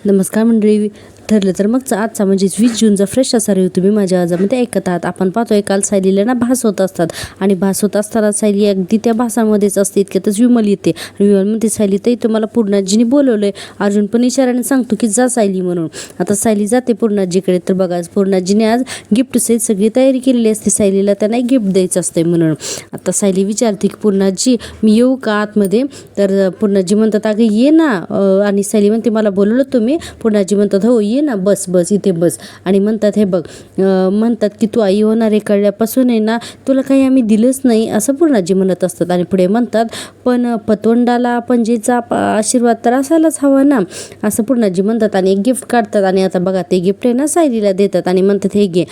नमस्कार मंडळी. ठरलं तर मग आजचा म्हणजे 20 जूनचा फ्रेश असा रिव्ह्यू तुम्ही माझ्या आवाजामध्ये ऐकत आहात. आपण पाहतोय काल सायलीला ना भास होत असतात आणि भास होत असताना सायली अगदी त्या भासामध्येच असते. इतक्यातच विमल येते आणि विमल म्हणते सायली ताई तुम्हाला पूर्णाजीने बोलवलंय. अर्जुन पण इशाऱ्याने सांगतो की जा सायली म्हणून. आता सायली जाते पूर्णाजीकडे. तर बघा पूर्णाजीने आज गिफ्ट सहित सगळी तयारी केलेली असते. सायलीला त्यांना एक गिफ्ट द्यायचं असते म्हणून. आता सायली विचारते की पूर्णाजी मी येऊ का आतमध्ये. तर पूर्णाजी म्हणतात अगं ये ना. आणि सायली म्हणते मला बोलवलं तुम्ही. पूर्णाजी म्हणतात हो ये ना, बस बस इथे बस. आणि म्हणतात हे बघ म्हणतात की तू आई होणार आहे कळल्यापासून आहे ना तुला काही आम्ही दिलंच नाही असं पूर्णाजी म्हणत असतात. आणि पुढे म्हणतात पण पतवंडाला पणजेचा आशीर्वाद तर असायलाच हवा ना असं पूर्णाजी म्हणतात. आणि एक गिफ्ट काढतात आणि आता बघा ते गिफ्ट आहे ना सायलीला देतात आणि म्हणतात हे घे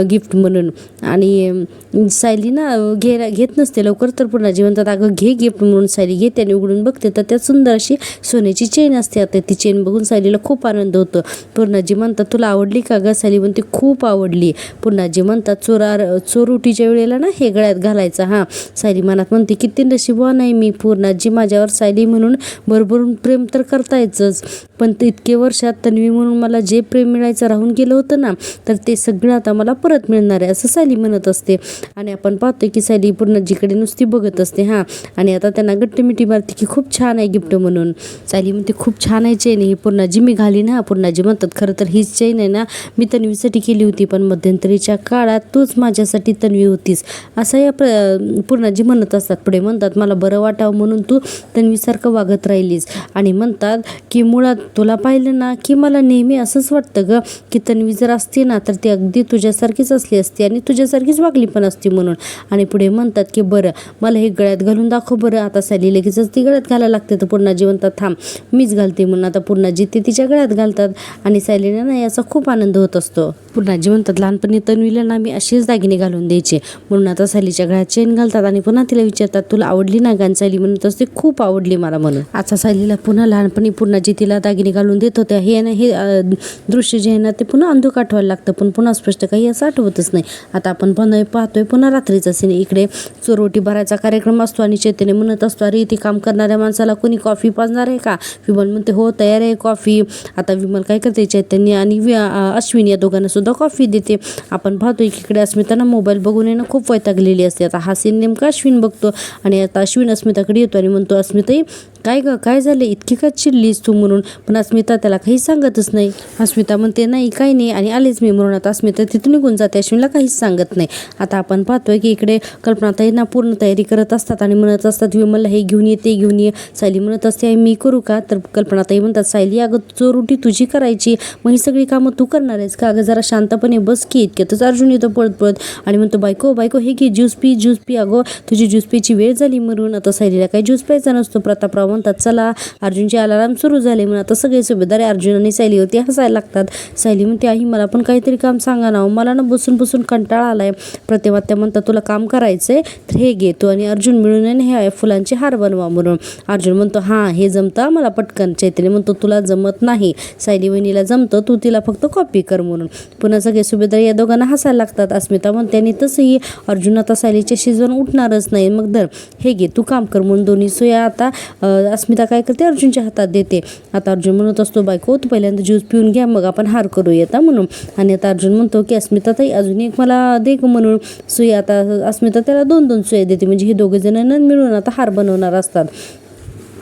गिफ्ट म्हणून. आणि सायली ना घेत नसते लवकर. तर पूर्णाजी म्हणतात अगं घे गिफ्ट म्हणून. सायली घेते आणि उघडून बघते तर त्यात सुंदर अशी सोन्याची चेन असते. आता ती चेन बघून सायलीला खूप आनंद होतो. पूर्णाजी म्हणतात तुला आवडली का गं. सायली म्हणते खूप आवडली. पूर्णाजी म्हणतात चोरुटीच्या वेळेला ना हे गळ्यात घालायचं. हां सायली मनात म्हणते किती नशीबवान आहे मी. पूर्णाजी माझ्यावर सायली म्हणून भरभरून प्रेम तर करतायचंच पण ते इतके वर्षात तन्वी म्हणून मला जे प्रेम मिळायचं राहून गेलं होतं ना तर ते सगळं आता मला परत मिळणार आहे असं सायली म्हणत असते. आणि आपण पाहतोय की सायली पूर्णाजीकडे नुसती बघत असते. हां आणि आता त्यांना गट्टी मिठी मारते की खूप छान आहे गिफ्ट म्हणून. सायली म्हणते खूप छान आहे चेन ही पूर्णाजी मी घालीन. हा पूर्णाजी म्हणतात खरं तर हीच चेन आहे ना मी तन्वीसाठी केली होती पण मध्यंतरीच्या काळात तूच माझ्यासाठी तन्वी होतीस असं या पूर्णाजी म्हणत असतात. पुढे म्हणतात मला बरं वाटावं म्हणून तू तन्वीसारखं वागत राहिलीस. आणि म्हणतात की मुळात तुला पाहिलं ना की मला नेहमी असंच वाटतं ग की तन्वी जर असती ना तर ती अगदी तुझ्यासारखीच असली असती आणि तुझ्यासारखीच वागली पण असती म्हणून. आणि पुढे म्हणतात की बरं मला हे गळ्यात घालून दाखव बरं. आता सायली लगेचच ती गळ्यात घालायला लागते. तर पूर्णाजी म्हणतात थांब मीच घालते म्हणून. आता पूर्णाजी ते तिच्या गळ्यात घालतात आणि सायलीला ना याचा खूप आनंद होत असतो. पूर्णाजी म्हणतात लहानपणी तन्वीला ना मी असेच दागिने घालून द्यायचे म्हणून आता सायलीच्या गळ्यात चेन घालतात. आणि पुन्हा तिला विचारतात तुला आवडली ना गाण. सायली म्हणत असते खूप आवडली मला म्हणून. आता सायलीला पुन्हा लहानपणी पूर्णाजी तिला दागिने घालून देत होत्या हे ना हे दृश्य जे आहे ना ते पुन्हा अंधुक आठवायला लागतं पण पुन्हा स्पष्ट काही असं आठवतच नाही. आता आपण पाहतोय पुन्हा रात्रीचा सीन. इकडे चोरोटी भरायचा कार्यक्रम असतो आणि चैतन्य म्हणत असतो अरे इथे काम करणाऱ्या माणसाला कोणी कॉफी पाजणार आहे का. विमल म्हणते हो तयार आहे कॉफी. आता विमल काय करते चैतन्य आणि अश्विनी या दोघांना सुद्धा कॉफी देते. आपण पाहतोय की इकडे अस्मिताना मोबाईल बघून आहे ना खूप वैतागलेली असते. आता हा सीन नेमका अश्विन बघतो आणि आता अश्विन अस्मिताकडे येतो आणि म्हणतो अस्मिताई काय ग काय झालं इतकी का चिडलीस तू म्हणून. पण अस्मिता त्याला काही सांगतच नाही. अस्मिता म्हणते नाही काही नाही आणि आलेच मी म्हणून. आता अस्मिता तिथून निघून जाते अश्विनला काहीच सांगत नाही. आता आपण पाहतोय की इकडे कल्पनाताईंना पूर्ण तयारी करत असतात आणि म्हणत असतात विमलला हे घेऊन ये ते घेऊन ये. सायली म्हणत असते मी करू का. तर कल्पनाताई म्हणतात सायली अगं चोरुटी तुझी करायची मग ही सगळी कामं तू करणार आहेस का. अगं जरा शांतपणे बस की. इतक्यातच अर्जुन येतो पळत पळत आणि म्हणतो बायको बायको हे घे ज्यूस पी अगो तुझी ज्यूस पीची वेळ झाली म्हणून. आता सायलीला काही ज्यूस प्यायचा नसतो. प्रतापराव म्हणतात चला अर्जुनचे अलाराम सुरू झाले म्हणून. आता सगळे सुभेदार अर्जुन आणि सायलीवरती हसायला लागतात. सायली म्हणते आई मला पण काहीतरी काम सांगा ना मला ना बसून बसून कंटाळा आलाय. प्रतिमात्या म्हणतात तुला काम करायचंय तर हे घे तू आणि अर्जुन मिळून हे फुलांचे हार बनवा म्हणून. अर्जुन म्हणतो हां हे जमतं मला पटकन. चैतन्य म्हणतो तुला जमत नाही. सायली वहिनीला जमतं तू तिला फक्त कॉपी कर म्हणून. पुन्हा सगळे सुभेदार या दोघांना हसायला लागतात. अस्मिता म्हणते आणि तसंही अर्जुन आता सायलीच्या शिजवून उठणारच नाही मग धर हे घे तू काम कर म्हणून दोन्ही सोया आता अस्मिता काय करते अर्जुनच्या हातात देते. आता अर्जुन म्हणत असतो बायको तू पहिल्यांदा ज्यूस पिऊन घ्या मग आपण हार करू येता म्हणून. आणि आता अर्जुन म्हणतो की अस्मिता ताई अजून एक मला दे म्हणून सुया. आता अस्मिता त्याला 2-2 सुया देते म्हणजे हे दोघे जण मिळून आता हार बनवणार असतात.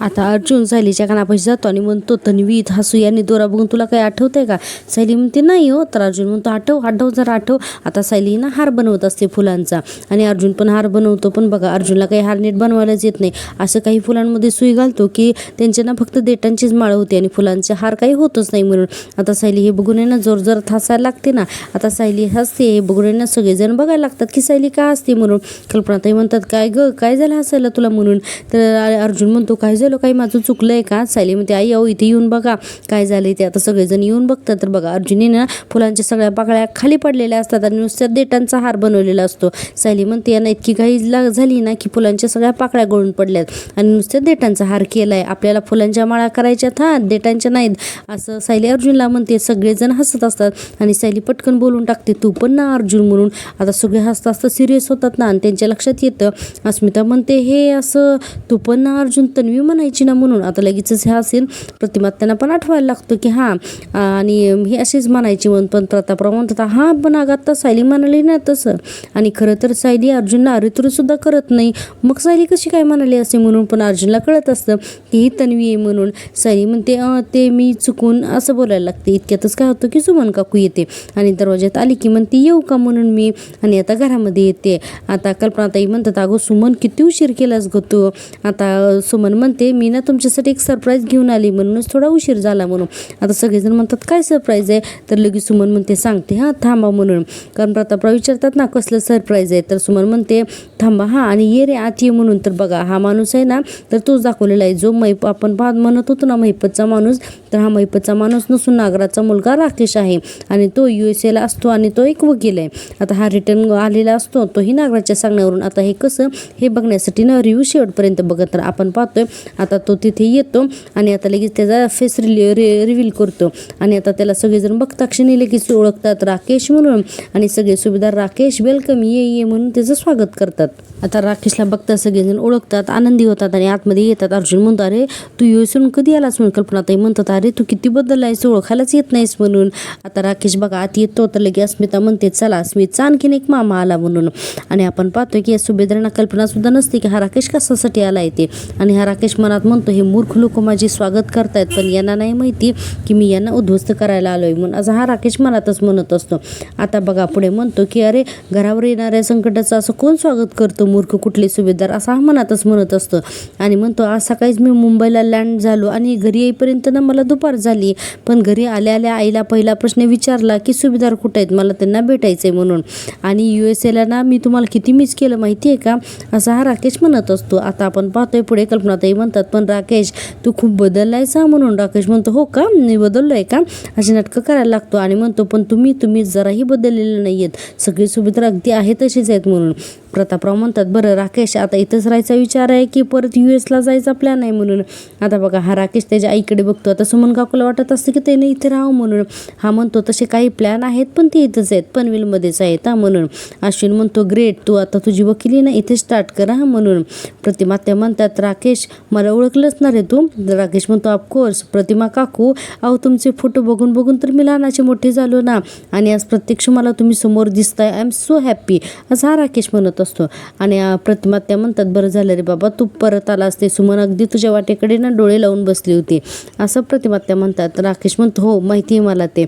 आता अर्जुन सायलीच्या कानापाशी जातो आणि म्हणतो तन्वी हा सुयाने दोरा बघून तुला काही आठवतंय का. सायली म्हणते नाही हो. तर अर्जुन म्हणतो आठव जरा आठव. आता सायली ना हार बनवत असते फुलांचा आणि अर्जुन पण हार बनवतो. पण बघा अर्जुनला काही हार नीट बनवायलाच येत नाही. असं काही फुलांमध्ये सुई घालतो की त्यांच्या ना फक्त देठांचीच माळ होते आणि फुलांचे हार काही होतच नाही म्हणून. आता सायली हे बघून आहे ना जोर जोर हसायला लागते ना. आता सायली हसते हे बघून आहे ना सगळेजण बघायला लागतात की सायली का हसते म्हणून. कल्पनाताई म्हणतात काय ग काय झालं हसायला तुला म्हणून. तर अर्जुन म्हणतो काय झालं काही माझं चुकलंय का. सायली म्हणते आई अहो इथे येऊन बघा काय झालंय ते. आता सगळेजण येऊन बघतात तर बघा अर्जुनी ना फुलांच्या सगळ्या पाकळ्या खाली पडलेल्या असतात आणि नुसत्या देठांचा हार बनवलेला असतो. सायली म्हणते यांना इतकी घाई झाली ना की फुलांच्या सगळ्या पाकळ्या गळून पडल्यात आणि नुसत्या देठांचा हार केलाय. आपल्याला फुलांच्या माळा करायच्यात हा देठांच्या नाहीत असं सायली अर्जुनला म्हणते. सगळेजण हसत असतात आणि सायली पटकन बोलून टाकते तू पण ना अर्जुन म्हणून. आता सगळे हसत असतात सिरियस होतात ना आणि त्यांच्या लक्षात येतं. अस्मिता म्हणते हे असं तू पण ना अर्जुन तन्वी म्हणायची ना म्हणून. आता लगेचच ह्या सीन प्रतिमा त्यांना पण आठवायला लागतो की हां आणि ही अशीच म्हणायची म्हणून. पण प्रतापराव म्हणतात हां पण अगं आता सायली म्हणाली ना तसं. आणि खरं तर सायली अर्जुनला सुद्धा करत नाही. मग सायली कशी काय म्हणाली असे म्हणून. पण अर्जुनला कळत असतं की ही तन्वी आहे म्हणून. सायली म्हणते ते मी चुकून असं बोलायला लागते. इतक्यातच काय होतं की सुमन काकू येते आणि दरवाज्यात आली की म्हणते येऊ का म्हणून मी. आणि आता घरामध्ये येते. आता कल्पनाताई म्हणतात अगं सुमन किती उशीर केलास ग तू. आता सुमन म्हणते मी ना तुमच्यासाठी एक सरप्राईज घेऊन आली म्हणूनच थोडा उशीर झाला म्हणून. आता सगळेजण म्हणतात काय सरप्राईज आहे. तर लगेच सुमन म्हणते सांगते हां थांबा म्हणून. कारण प्रतापराव विचारतात ना कसलं सरप्राईज आहे. तर सुमन म्हणते थांबा हां आणि ये रे आत ये म्हणून. तर बघा हा माणूस आहे ना तर तोच दाखवलेला आहे जो आपण म्हणत होतो ना महिपतचा माणूस. तर हा महिपतचा माणूस नसून नागराचा मुलगा राकेश आहे आणि तो USA ला असतो आणि तो एक वकील आहे. आता हा रिटर्न आलेला असतो तोही नागराच्या सांगण्यावरून. आता हे कसं हे बघण्यासाठी ना रिव्ह्यू शेवटपर्यंत बघत. तर आपण पाहतोय आता तो तिथे येतो आणि आता लगेच त्याचा फेस रिव्हील करतो आणि आता त्याला सगळेजण बघता क्षणी लगेच ओळखतात राकेश म्हणून आणि सगळे सुभेदार राकेश वेलकम ये म्हणून त्याचं स्वागत करतात. आता राकेशला बघता सगळेजण ओळखतात आनंदी होतात आणि आतमध्ये येतात. अर्जुन म्हणतो अरे तू USहून कधी आलास म्हणून. कल्पनाताई म्हणतात अरे तू किती बदललायस ओळखायलाच येत नाहीस म्हणून. आता राकेश बघा आत येतो तर लगेच अस्मिता म्हणते चला अस्मितचा आणखीन एक मामा आला म्हणून. आणि आपण पाहतोय की या सुभेदारांना कल्पना सुद्धा नसते की हा राकेश कशासाठी आला येते. आणि हा राकेश मनात म्हणतो हे मूर्ख लोक माझे स्वागत करतायत पण यांना नाही माहिती की मी यांना उद्ध्वस्त करायला आलोय म्हणून. असं हा राकेश मनातच म्हणत असतो. आता बघा पुढे म्हणतो की अरे घरावर येणाऱ्या संकटाचं असं कोण स्वागत करतो मूर्ख कुठले सुभेदार असं हा मनातच म्हणत असतो. आणि म्हणतो आज सकाळीच मी मुंबईला लँड झालो आणि घरी येईपर्यंत ना मला दुपार झाली. पण घरी आल्या आल्या आईला पहिला प्रश्न विचारला की सुभेदार कुठे आहेत मला त्यांना भेटायचंय म्हणून. आणि USAला ना मी तुम्हाला किती मिस केलं माहिती आहे का असं हा राकेश म्हणत असतो. आता आपण पाहतोय पुढे कल्पनाताई म्हणतात पण राकेश तू खूप बदललायस म्हणून. राकेश म्हणतो हो का मी बदललोय का अशी नाटकं करायला लागतो आणि म्हणतो पण तुम्ही जराही बदललेले नाही आहेत सगळे सुभेदार अगदी आहे तसेच आहेत म्हणून. प्रतापराव म्हणतात बरं राकेश आता इथंच राहायचा विचार आहे की परत USला जायचा प्लॅन आहे म्हणून. आता बघा हा राकेश त्याच्या आईकडे बघतो. आता सुमन काकूला वाटत असतं की त्याने इथे राहावं म्हणून. हा म्हणतो तसे काही प्लॅन आहेत पण ते इथंच आहेत पनवेलमध्येच आहेत म्हणून. अश्विन म्हणतो ग्रेट तू आता तुझी वकिली ना इथे स्टार्ट करा म्हणून. प्रतिमा त्या म्हणतात राकेश मला ओळखलंच ना रे तू. राकेश म्हणतो ऑफकोर्स प्रतिमा काकू अहो तुमचे फोटो बघून बघून तर मी लहानाचे मोठे झालो ना आणि आज प्रत्यक्ष मला तुम्ही समोर दिसताय आय एम सो हॅप्पी असं हा राकेश म्हणत असतो. आणि प्रतिमा त्या म्हणतात बरं झालं रे बाबा तू परत आला असते सुमन अगदी तुझ्या वाटेकडे ना डोळे लावून बसली होती असं प्रतिमा त्या म्हणतात. राकेश म्हणतो हो माहिती आहे मला ते.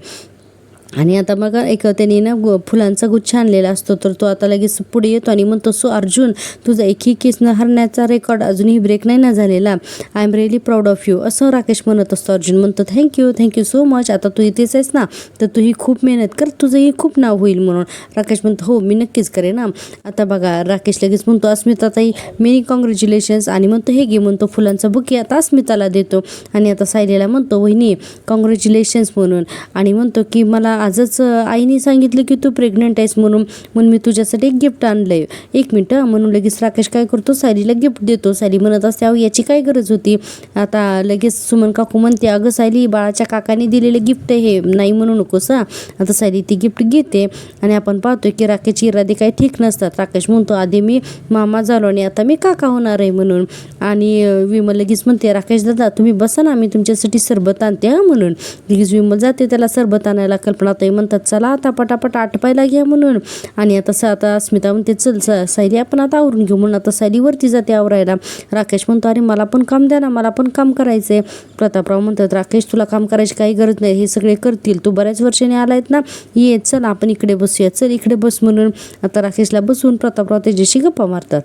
आणि आता बघा एक त्यांनी ना फुलांचा गुच्छ आणलेला असतो तर तो आता लगेच पुढे येतो आणि म्हणतो सो अर्जुन तुझा एकही केस न हरण्याचा रेकॉर्ड अजूनही ब्रेक नाही ना झालेला. I am really proud of you असं राकेश म्हणत असतो. अर्जुन म्हणतो थँक्यू सो मच आता तू इथेच आहेस ना तर तू ही खूप मेहनत कर तुझंही खूप नाव होईल म्हणून. राकेश म्हणतो हो मी नक्कीच करेन ना. आता बघा राकेश लगेच म्हणतो अस्मिता ताई मेनी कॉंग्रॅच्युलेशन्स आणि म्हणतो हे घे म्हणतो फुलांचा बुके आता अस्मिताला देतो. आणि आता सायलीला म्हणतो वहिनी कॉंग्रॅच्युलेशन्स म्हणून. आणि म्हणतो की मला आजच आईने सांगितलं की तू प्रेग्नंट आहेस म्हणून मी तुझ्यासाठी एक गिफ्ट आणलंय. एक मिनटं म्हणून लगेच राकेश काय करतो सायलीला गिफ्ट देतो. सायली म्हणत असते अहो याची काय गरज होती. आता लगेच सुमन काकू म्हणते अगं सायली बाळाच्या काकाने दिलेले गिफ्ट हे नाही म्हणू नकोस हा. आता सायली ती गिफ्ट घेते आणि आपण पाहतोय की राकेशचे इरादे काही ठीक नसतात. राकेश म्हणतो आधी मी मामा झालो आणि आता मी काका होणार आहे म्हणून. आणि विमल लगेच म्हणते राकेश दादा तुम्ही बसा ना मी तुमच्यासाठी सरबत आणते हा म्हणून. लगेच विमल जाते त्याला सरबत आणायला. कल्पनाताई म्हणतात चला आता पटापट आटपायला घ्या म्हणून. आणि आता अस्मिता म्हणते चल सायली आपण आता आवरून घेऊ म्हणून. आता सायली वरती जाते आवरायला. राकेश म्हणतो अरे मला पण काम द्या ना मला पण काम करायचंय. प्रतापराव म्हणतात राकेश तुला काम करायची काही गरज नाही हे सगळे करतील तू बऱ्याच वर्षाने आलायत ना ये चल आपण इकडे बसूया चल इकडे बस म्हणून. आता राकेशला बसून प्रतापराव त्याच्याशी गप्पा मारतात.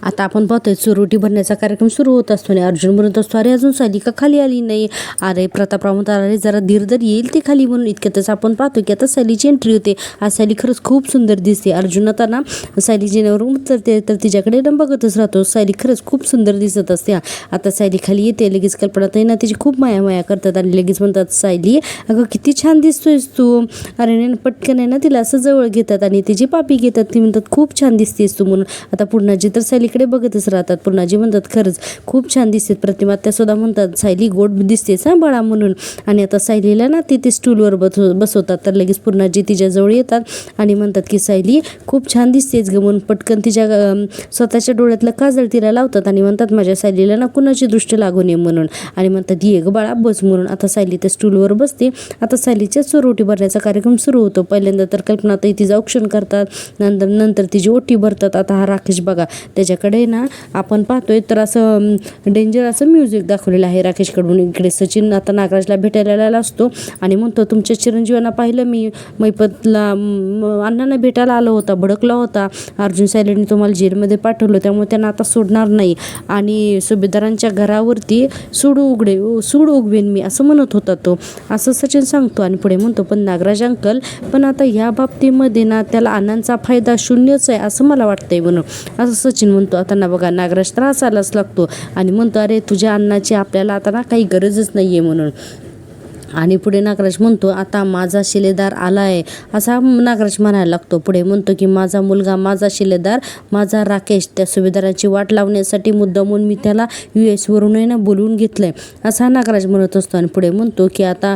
आता आपण पाहतोय चुरोटी भरण्याचा कार्यक्रम सुरू होत असतो आणि अर्जुन म्हणत असतो अरे अजून सायली का खाली आली नाही. अरे प्रतापराव म्हणतात अरे जरा धीर येईल ते खाली म्हणून. इतक्यातच आपण पाहतो की आता सायलीची एंट्री होते. आज सायली खरंच खूप सुंदर दिसते. अर्जुन आता ना सायली जेण्यावरून उतरते तर तिच्याकडे बघतच राहतो. सायली खरंच खूप सुंदर दिसत असते. आता सायली खाली येते लगेच कल्पनाताई ना तिची खूप माया करतात आणि लगेच म्हणतात सायली अगं किती छान दिसतोयस तू. अरे पटकन आहे ना तिला असं जवळ घेतात आणि तिची पापी घेतात. ती म्हणतात खूप छान दिसतेस तू म्हणून. आता पुन्हा जी तर सायली सायलीकडे बघतच राहतात. पूर्णाजी म्हणतात खरंच खूप छान दिसते प्रतिमा. त्या सुद्धा म्हणतात सायली गोड दिसतेच हा बाळा म्हणून. आणि आता सायलीला ना तिथे स्टूलवर बसवतात. तर लगेच पूर्णाजी तिच्याजवळ येतात आणि म्हणतात की सायली खूप छान दिसतेच ग म्हणून पटकन तिच्या स्वतःच्या डोळ्यातलं काजळ तिला लावतात आणि म्हणतात माझ्या सायलीला ना कुणाची दृष्टी लागू नये म्हणून. आणि म्हणतात ये ग बाळा बस म्हणून. आता सायली त्या स्टूलवर बसते. आता सायलीच्या चोरोटी भरण्याचा कार्यक्रम सुरू होतो. पहिल्यांदा तर कल्पनाताई तिचं औक्षण करतात, नंतर तिची ओटी भरतात. आता हा राकेश बघा त्याच्याकडे ना आपण पाहतोय तर असं डेंजर असं म्युझिक दाखवलेलं आहे राकेशकडून. इकडे सचिन आता नागराजला भेटायला आलेला असतो आणि म्हणतो तुमच्या चिरंजीवांना पाहिलं मी मैपतला अण्णांना भेटायला आला होता, भडकला होता. अर्जुन सायलेंटने तुम्हाला जेलमध्ये पाठवलं त्यामुळे त्यांना आता सोडणार नाही आणि सुभेदारांच्या घरावरती सूड उगवेन मी असं म्हणत होता तो, असं सचिन सांगतो. आणि पुढे म्हणतो पण नागराज अंकल पण आता ह्या बाबतीमध्ये ना त्याला अण्णांचा फायदा शून्यच आहे असं मला वाटतंय म्हणून असं सचिन म्हणतो. आता ना बघा नागराज त्रास आलाच लागतो आणि म्हणतो अरे तुझ्या अण्णाची आपल्याला आता ना काही गरजच नाही आहे म्हणून. आणि पुढे नागराज म्हणतो आता माझा शिलेदार आला आहे असा नागराज म्हणायला लागतो. पुढे म्हणतो की माझा मुलगा, माझा शिलेदार, माझा राकेश त्या सुभेदाराची वाट लावण्यासाठी मुद्दामून मी त्याला US वरूनही ना बोलवून घेतलंय असा नागराज म्हणत असतो. आणि पुढे म्हणतो की आता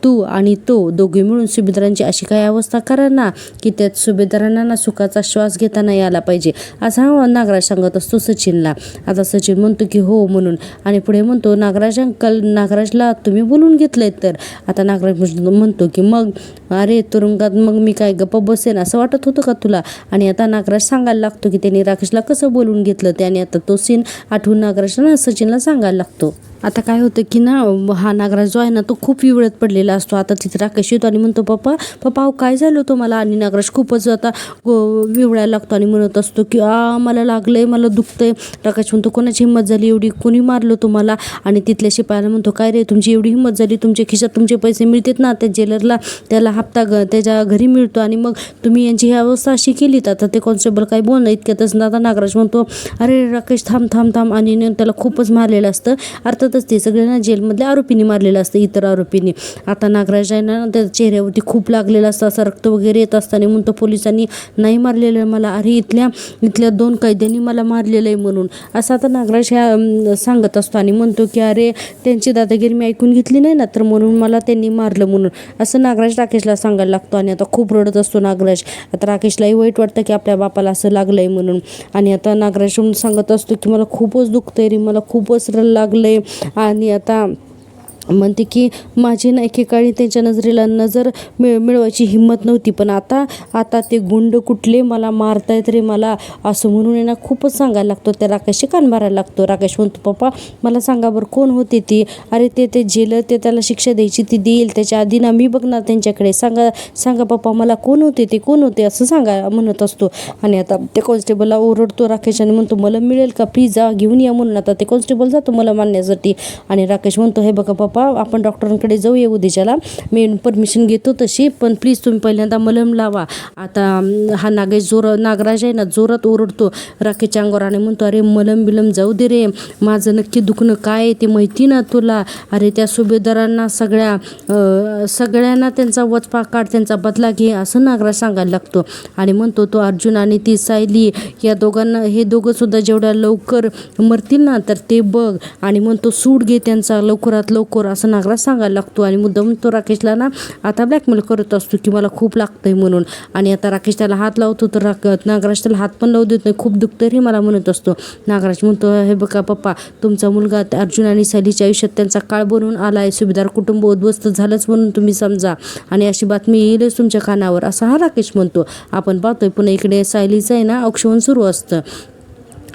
तू आणि तो दोघे मिळून सुभेदारांची अशी काही अवस्था करा ना की त्या सुभेदारांना ना सुखाचा श्वास घेता नाही आला पाहिजे असा नागराज सांगत असतो सचिनला. आता सचिन म्हणतो की हो म्हणून. आणि पुढे म्हणतो नागराज अंकल नागराजला तुम्ही बोलवून घेतलंय तर. आता नागराज म्हणतो की मग अरे तुरुंगात मग मी काय गप्प बसेन असं वाटत होतं का तुला. आणि आता नागराज सांगायला लागतो की त्यांनी राकेशला कसं बोलवून घेतलं ते. आणि आता तो सीन आठवून नागराज ना सचिनला सांगायला लागतो. आता काय होतं की ना हा नागराज जो आहे ना तो खूप विवळत पडलेला असतो. आता तिथे राकेश येतो आणि म्हणतो पप्पा अहो काय झालं तुम्हाला. आणि नागराज खूपच आता विवळायला लागतो आणि म्हणत असतो की मला लागलंय, मला दुखतंय. राकेश म्हणतो कोणाची हिंमत झाली एवढी, कोणी मारलं तुम्हाला. आणि तिथल्या शिपायाला म्हणतो काय रे तुमची एवढी हिंमत झाली, तुमच्या खिशात तुमचे पैसे मिळतात ना त्या जेलरला, त्याला हप्ता त्याच्या घरी मिळतो आणि मग तुम्ही यांची ही अवस्था अशी केलीत. आता ते कॉन्स्टेबल काही बोलणं इतक्यातच आता नागराज म्हणतो अरे राकेश थांब आणि त्याला खूपच मारलेलं असतं. अर्थातच ते सगळ्यांना जेलमधल्या आरोपींनी मारलेलं असतं, इतर आरोपींनी. आता नागराज आहे ना त्या चेहऱ्यावरती खूप लागलेलं असतं, असं रक्त वगैरे येत असताना म्हणतो पोलिसांनी नाही मारलेलं मला, अरे इथल्या 2 कैद्यांनी मला मारलेलं आहे म्हणून असं आता नागराज ह्या सांगत असतो. आणि म्हणतो की अरे त्यांची दादागिरी मी ऐकून घेतली नाही ना तर म्हणून मला त्यांनी मारलं म्हणून असं नागराज राकेशला सांगायला लागतो. आणि आता खूप रडत असतो नागराज. आता राकेशलाही वाईट वाटतं की आपल्या बापाला असं लागलंय म्हणून. आणि आता नागराज सांगत असतो की मला खूपच दुखतंय रे, मला खूपच लागलंय. आणि आता म्हणते की माझी ना एकेकाळी त्यांच्या नजरेला नजर मिळवायची हिंमत नव्हती पण आता ते गुंड कुठले मला मारतायत रे मला असं म्हणून ना खूपच सांगायला लागतो. त्या राकेशशी कान मारायला लागतो. राकेश म्हणतो पप्पा मला सांगा बरं कोण होते ती. अरे ते जेलर ते त्याला शिक्षा द्यायची ती देईल, त्याच्या आधी ना मी बघणार त्यांच्याकडे. सांगा पप्पा मला कोण होते असं सांगा म्हणत असतो. आणि आता ते कॉन्स्टेबलला ओरडतो राकेश आणि म्हणतो मला मिळेल का प्लीज जा घेऊन या म्हणून. आता ते कॉन्स्टेबल जातो मला मानण्यासाठी. आणि राकेश म्हणतो हे बघा पप्पा आपण डॉक्टरांकडे जाऊया उद्याच्याला, मी परमिशन घेतो तशी, पण प्लीज तुम्ही पहिल्यांदा मलम लावा. आता हा नागराज आहे ना जोरात ओरडतो राकेशच्या अंगावर आणि म्हणतो अरे मलम बिलम जाऊ दे रे, माझं नक्की दुखणं काय आहे ते माहिती ना तुला. अरे त्या सुभेदारांना सगळ्यांना त्यांचा वचपा काढ, त्यांचा बदला घे असं नागराज सांगायला लागतो. आणि म्हणतो तो अर्जुन आणि ती सायली या दोघांना, हे दोघं सुद्धा जेवढ्या लवकर मरतील ना तर ते बघ. आणि म्हणतो सूड घे त्यांचा लवकरात लवकर असं नागराज सांगायला लागतो. आणि मुद्दाम तो राकेशला ना आता ब्लॅकमेल करत असतो की मला खूप लागतंय म्हणून. आणि आता राकेश त्याला हात लावतो तर नागराज त्याला हात पण लावू देत नाही, खूप दुखतंय रे मला म्हणत असतो. नागराज म्हणतो हे बघा पप्पा तुमचा मुलगा अर्जुन आणि सायलीच्या आयुष्यात त्यांचा काळ बनून आला आहे, सुभेदार कुटुंब उद्ध्वस्त झालंच म्हणून तुम्ही समजा आणि अशी बातमी येईलच तुमच्या कानावर असं हा राकेश म्हणतो. आपण पाहतोय पुन्हा इकडे सायलीचं आहे ना औक्षण सुरू असतं.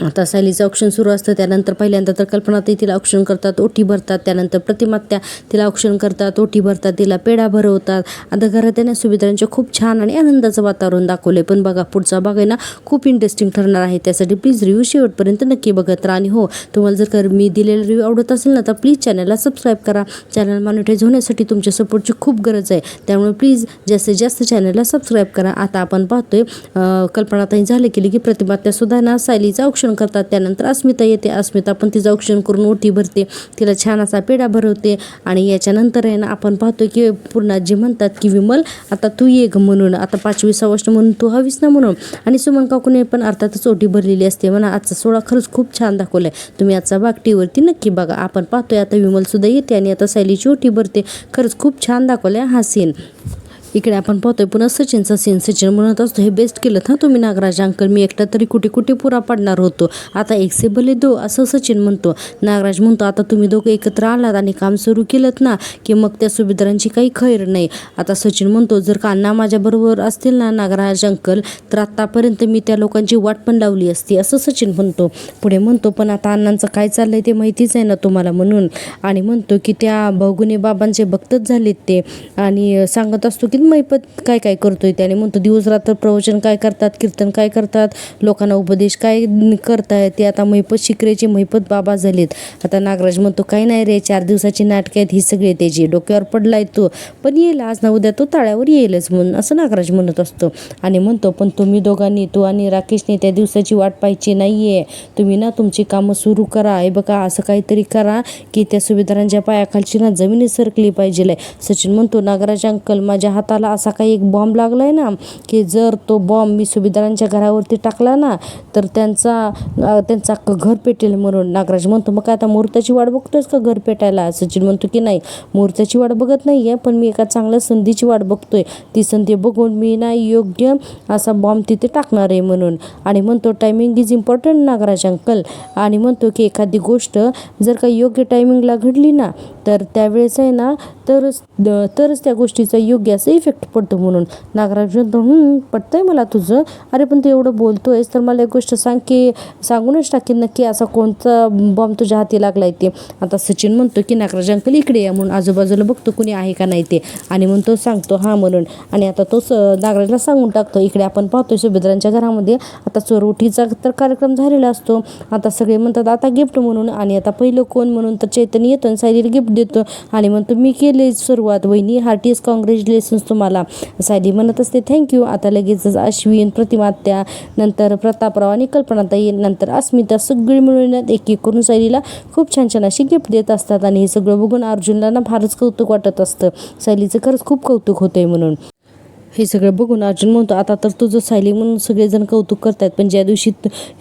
आता सायलीचं औक्षण सुरू असतं. त्यानंतर पहिल्यांदा तर कल्पनाताई तिला औक्षण करतात, ओटी भरतात. त्यानंतर प्रतिमात्या तिला औक्षण करतात, ओटी भरतात, तिला पेढा भरवतात. आता घरात त्यांना सुभेदारांचे खूप छान आणि आनंदाचं वातावरण दाखवलं. पण बघा पुढचा भाग आहे ना खूप इंटरेस्टिंग ठरणार आहे, त्यासाठी प्लीज रिव्ह्यू शेवटपर्यंत नक्की बघत राहा. आणि हो तुम्हाला जर मी दिलेला रिव्ह्यू आवडत असेल ना तर प्लीज चॅनलला सबस्क्राईब करा. चॅनल मॉनिटाईज होण्यासाठी तुमच्या सपोर्टची खूप गरज आहे, त्यामुळे प्लीज जास्तीत जास्त चॅनलला सबस्क्राईब करा. आता आपण पाहतोय कल्पनाताई झाले केली की प्रतिमात्या सुद्धा ना सायलीचं औक्षण औक्षण करतात. त्यानंतर अस्मिता येते. अस्मिता पण तिचं औक्षण करून ओटी भरते, तिला छान असा पेढा भरवते. आणि याच्यानंतर आहे ना आपण पाहतो की पूर्णाजी म्हणतात की विमल आता तू ये ग म्हणून, आता 5वी सवाष्ण म्हणून तू हवीस ना म्हणून. आणि सुमन काकूने पण अर्थातच ओटी भरलेली असते. म्हणा आजचा सोहळा खरंच खूप छान दाखवलाय. तुम्ही आजचा भाग टीव्हीवरती नक्की बघा. आपण पाहतोय आता विमल सुद्धा येते आणि आता सायलीची ओटी भरते. खरंच खूप छान दाखवलाय हा सीन. इकडे आपण पाहतोय पुन्हा सचिनचा सीन. सचिन म्हणत असतो हे बेस्ट केलं हा तुम्ही नागराज अंकल, मी एकटा तरी कुठे कुठे पुरा पडणार होतो, आता एक से भले दो असं सचिन म्हणतो. नागराज म्हणतो आता तुम्ही दोघं एकत्र आलात आणि काम सुरू केलं ना की मग त्या सुभेदारांची काही खैर नाही. आता सचिन म्हणतो जर का अण्णा माझ्याबरोबर असतील ना नागराज अंकल तर आत्तापर्यंत मी त्या लोकांची वाट पण लावली असती असं सचिन म्हणतो. पुढे म्हणतो पण आता अण्णांचं काय चाललंय ते माहितीच आहे ना तुम्हाला म्हणून. आणि म्हणतो की त्या भगुने बाबांचे भक्तच झालेत ते. आणि सांगत असतो की महिपत काय काय करतोय त्याने. म्हणतो दिवस रात्र प्रवचन काय करतात, कीर्तन काय करतात, लोकांना उपदेश काय करतायत, ते आता महिपत शिकरेचे महिपत बाबा झालेत. आता नागराज म्हणतो काही नाही रे, 4 दिवसाची नाटक आहेत ही सगळे त्याची, डोक्यावर पडलाय तो पण येईल आज ना उद्या तो ताळ्यावर येईलच म्हणून असं नागराज म्हणत असतो. आणि म्हणतो पण तुम्ही दोघांनी, तू आणि राकेशने त्या दिवसाची वाट पाहायची नाहीये, तुम्ही ना तुमची कामं सुरू करा. हे बघा असं काहीतरी करा की त्या सुभेदारांच्या पायाखालची ना जमिनी सरकली पाहिजे. सचिन म्हणतो नागराज अंकल माझ्या हाताला असा काही एक बॉम्ब लागलाय ना की जर तो बॉम्ब मी सुभेदारांच्या घरावरती टाकला ना तर त्यांचा घर पेटेल म्हणून. नागराज म्हणतो मग आता मुहूर्ताची वाट बघतोयस का घर पेटायला. सचिन म्हणतो की नाही मुहूर्ताची वाट बघत नाहीये, पण मी एका चांगल्या संधीची वाट बघतोय, ती संधी बघून मी ना योग्य असा बॉम्ब तिथे टाकणार आहे म्हणून. आणि म्हणतो timing is important Nagraj uncle. आणि म्हणतो की एखादी गोष्ट जर का योग्य टायमिंगला घडली ना तर त्यावेळेस आहे ना तरच त्या गोष्टीचा योग्य असं इफेक्ट पडतो म्हणून. नागराज म्हणतो पटतंय मला तुझं, अरे पण तू एवढं बोलतोयस तर मला एक गोष्ट सांग की सांगूनच टाकेन नक्की असा कोणता बॉम्ब तुझ्या हाती लागलाय ते. आता सचिन म्हणतो की नागराज अंकल इकडे या म्हणून आजूबाजूला बघतो कुणी आहे का नाही ते. आणि म्हणतो सांगतो हां म्हणून. आणि आता तो नागराजला सांगून टाकतो. इकडे आपण पाहतोय सुभेदारांच्या घरामध्ये आता चोरवटीचा तर कार्यक्रम झालेला असतो. आता सगळे म्हणतात आता गिफ्ट म्हणून. आणि आता पहिलं कोण म्हणून तर चैतन्य येतो आणि सायलीला गिफ्ट देतो आणि म्हणतो मी केले सुरुवात वहिनी, हार्टियस्ट कॉंग्रॅच्युलेशन्स तुम्हाला. सायली म्हणत असते थँक्यू. आता लगेचच अश्विन, प्रतिमात्या, नंतर प्रतापराव आणि कल्पनाताई, नंतर अस्मिता सगळी मिळून एक एक करून सायलीला खूप छान छान अशी गिफ्ट देत असतात. आणि हे सगळं बघून अर्जुनला ना फारच कौतुक वाटत असतं, सायलीचं खरंच खूप कौतुक होतंय म्हणून. हे सगळं बघून अर्जुन म्हणतो आता तर तुझं सायली म्हणून सगळेजण कौतुक करतायत, पण ज्या दिवशी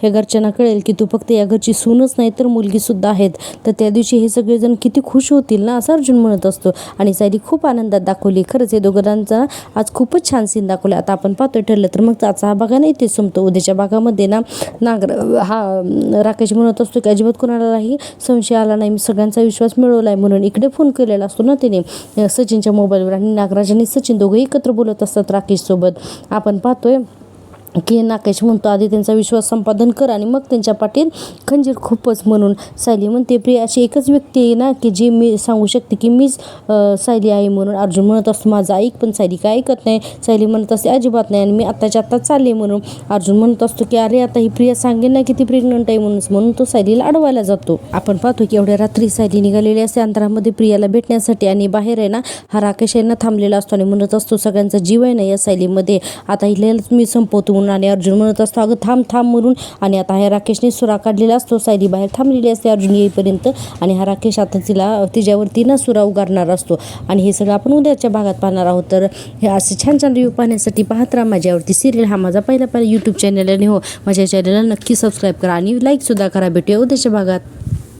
ह्या घरच्यांना कळेल की तू फक्त या घरची सूनच नाही तर मुलगीसुद्धा आहेत तर त्या दिवशी हे सगळेजण किती खुश होतील ना असं अर्जुन म्हणत असतो. आणि सायली खूप आनंदात दाखवली. खरंच हे दोघांचा आज खूपच छान सीन दाखवला. आता आपण पाहतोय ठरलं तर मग आजचा हा भागा नाही ते संपतो. उद्याच्या भागामध्ये ना राकेश म्हणत असतो की अजिबात कोणालाही संशय आला नाही, मी सगळ्यांचा विश्वास मिळवलाय म्हणून. इकडे फोन केलेला असतो ना त्याने सचिनच्या मोबाईलवर आणि नागराज आणि सचिन दोघंही एकत्र बोलत असतात राकेश सोबत. आपण पाहतोय की नाकेश म्हणतो आधी त्यांचा विश्वास संपादन कर आणि मग त्यांच्या पाठीत खंजीर खूपच म्हणून. सायली म्हणते प्रिया अशी एकच व्यक्ती आहे ना की जी मी सांगू शकते की मीच सायली आहे म्हणून. अर्जुन म्हणत असतो माझं ऐक, पण सायली काय ऐकत नाही. सायली म्हणत असते अजिबात नाही आणि मी आत्ताच्या आत्ता चालले म्हणून. अर्जुन म्हणत असतो की अरे आता ही प्रिया सांगेन ना की ती प्रेग्नंट आहे म्हणून तो सायलीला अडवायला जातो. आपण पाहतो की एवढ्या रात्री सायली निघालेली असते अंतरामध्ये प्रियाला भेटण्यासाठी आणि बाहेर आहे ना हा राकेश यांना थांबलेला असतो आणि म्हणत असतो सगळ्यांचा जीव आहे ना या सायलीमध्ये, आता हिलाच मी संपवतो. आणि अर्जुन म्हणत असतो अगं थांब म्हणून. आणि आता ह्या राकेशने सुरा काढलेला असतो, सायली बाहेर थांबलेली असते अर्जुन येईपर्यंत आणि हा राकेश आता तिच्यावरती ना सुरा उगारणार असतो. आणि हे सगळं आपण उद्याच्या भागात पाहणार आहोत. तर हे असे छान छान रिव्ह्यू पाहण्यासाठी पाहत राहा माझ्यावरती सिरियल. हा माझा पहिला यूट्यूब चॅनल आहे. हो माझ्या चॅनलला नक्की सबस्क्राईब करा आणि लाईकसुद्धा करा. भेटूया उद्याच्या भागात.